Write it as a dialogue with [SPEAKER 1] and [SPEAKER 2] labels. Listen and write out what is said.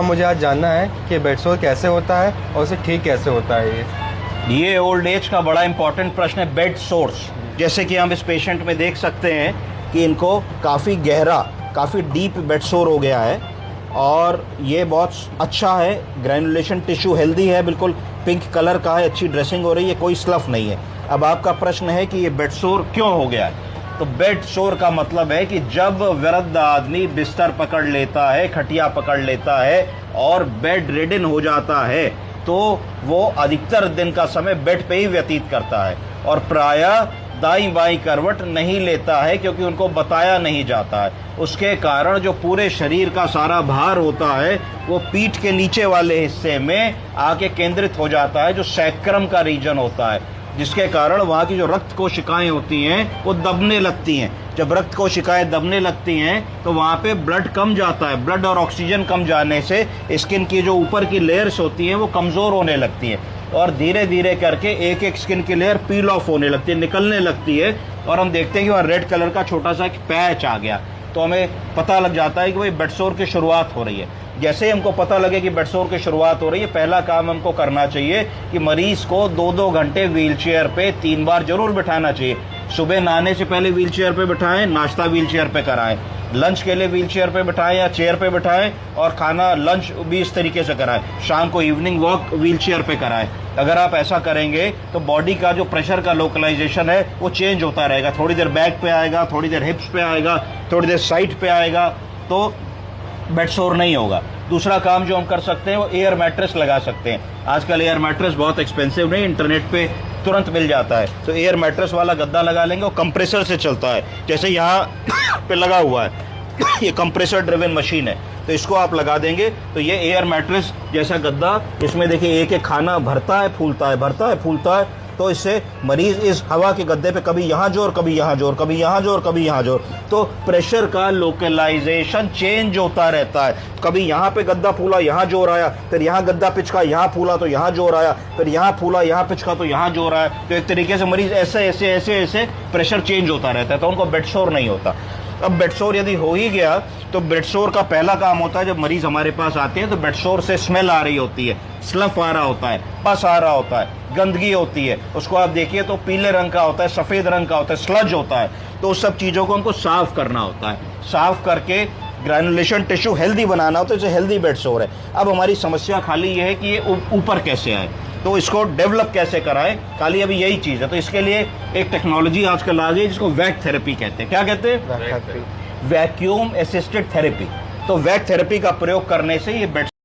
[SPEAKER 1] मुझे आज जानना है कि बेड सोर कैसे होता है और उसे ठीक कैसे होता है।
[SPEAKER 2] ये ओल्ड एज का बड़ा इंपॉर्टेंट प्रश्न है, बेड सोर्स। जैसे कि हम इस पेशेंट में देख सकते हैं कि इनको काफ़ी गहरा, काफ़ी डीप बेड सोर हो गया है और ये बहुत अच्छा है। ग्रैनुलेशन टिश्यू हेल्दी है, बिल्कुल पिंक कलर का है, अच्छी ड्रेसिंग हो रही है, कोई स्लफ नहीं है। अब आपका प्रश्न है कि ये बेड सोर क्यों हो गया है। तो बेड सोर का मतलब है कि जब वृद्ध आदमी बिस्तर पकड़ लेता है, खटिया पकड़ लेता है और बेड रिडन हो जाता है तो वो अधिकतर दिन का समय बेड पे ही व्यतीत करता है और प्रायः दाईं बाईं करवट नहीं लेता है, क्योंकि उनको बताया नहीं जाता है। उसके कारण जो पूरे शरीर का सारा भार होता है वो पीठ के नीचे वाले हिस्से में आके केंद्रित हो जाता है, जो सैक्रम का रीजन होता है, जिसके कारण वहाँ की जो रक्त कोशिकाएं होती हैं वो दबने लगती हैं। जब रक्त कोशिकाएं दबने लगती हैं तो वहाँ पे ब्लड कम जाता है। ब्लड और ऑक्सीजन कम जाने से स्किन की जो ऊपर की लेयर्स होती हैं वो कमज़ोर होने लगती हैं और धीरे धीरे करके एक एक स्किन की लेयर पील ऑफ होने लगती है, निकलने लगती है और हम देखते हैं कि वहाँ रेड कलर का छोटा सा एक पैच आ गया। तो हमें पता लग जाता है कि भाई बेड सोर की शुरुआत हो रही है। जैसे ही हमको पता लगे कि बेड सोर की शुरुआत हो रही है, पहला काम हमको करना चाहिए कि मरीज को 2-2 घंटे व्हीलचेयर पे 3 बार जरूर बिठाना चाहिए। सुबह नहाने से पहले व्हीलचेयर पे बिठाएं, नाश्ता व्हीलचेयर पे कराएं, लंच के लिए व्हीलचेयर पे बिठाएं या चेयर पे बिठाएं और खाना लंच भी इस तरीके से कराएं। शाम को इवनिंग वॉक व्हीलचेयर पे कराएं। अगर आप ऐसा करेंगे तो बॉडी का जो प्रेशर का लोकलाइजेशन है वो चेंज होता रहेगा। थोड़ी देर बैक पे आएगा, थोड़ी देर हिप्स पे आएगा, थोड़ी देर साइड पे आएगा, तो बेड सोर नहीं होगा। दूसरा काम जो हम कर सकते हैं वो एयर मैट्रेस लगा सकते हैं। आजकल एयर मैट्रेस बहुत एक्सपेंसिव नहीं, इंटरनेट पे तुरंत मिल जाता है। तो एयर मैट्रेस वाला गद्दा लगा लेंगे, वो कंप्रेसर से चलता है, जैसे यहाँ पे लगा हुआ है ये कंप्रेसर ड्रिवन मशीन है, तो इसको आप लगा देंगे तो ये एयर मैट्रेस जैसा गद्दा, इसमें देखिए एक एक खाना भरता है फूलता है, भरता है फूलता है। तो इससे मरीज इस हवा के गद्दे पे कभी यहाँ जोर, कभी यहाँ जोर, कभी यहाँ जोर, कभी यहाँ जोर, तो प्रेशर का लोकलाइजेशन चेंज होता रहता है। कभी यहाँ पे गद्दा फूला, यहाँ जोर आया, फिर यहाँ गद्दा पिचका, यहाँ फूला तो यहाँ जोर आया, फिर यहाँ फूला, यहाँ पिचका तो यहाँ जोर आया। तो एक तरीके से मरीज ऐसे ऐसे ऐसे ऐसे प्रेशर चेंज होता रहता है, तो उनको बेड सोर नहीं होता। अब बेड सोर यदि हो ही गया तो बेड सोर का पहला काम होता है, जब मरीज हमारे पास आते हैं तो बेड सोर से स्मेल आ रही होती है, स्लफ आ रहा होता है, पस आ रहा होता है, गंदगी होती है। उसको आप देखिए तो पीले रंग का होता है, सफ़ेद रंग का होता है, स्लज होता है। तो उस सब चीज़ों को हमको साफ करना होता है। साफ करके ग्रैनुलेशन टिश्यू हेल्दी बनाना होता है, जैसे हेल्दी बेड सोर है। अब हमारी समस्या खाली ये है कि ये ऊपर कैसे आए, तो इसको डेवलप कैसे कराएं, खाली अभी यही चीज़ है। तो इसके लिए एक टेक्नोलॉजी आजकल आ गई जिसको वैक थेरेपी कहते हैं। क्या कहते हैं? Vacuum assisted therapy. तो वैक थेरेपी का प्रयोग करने से ये बेड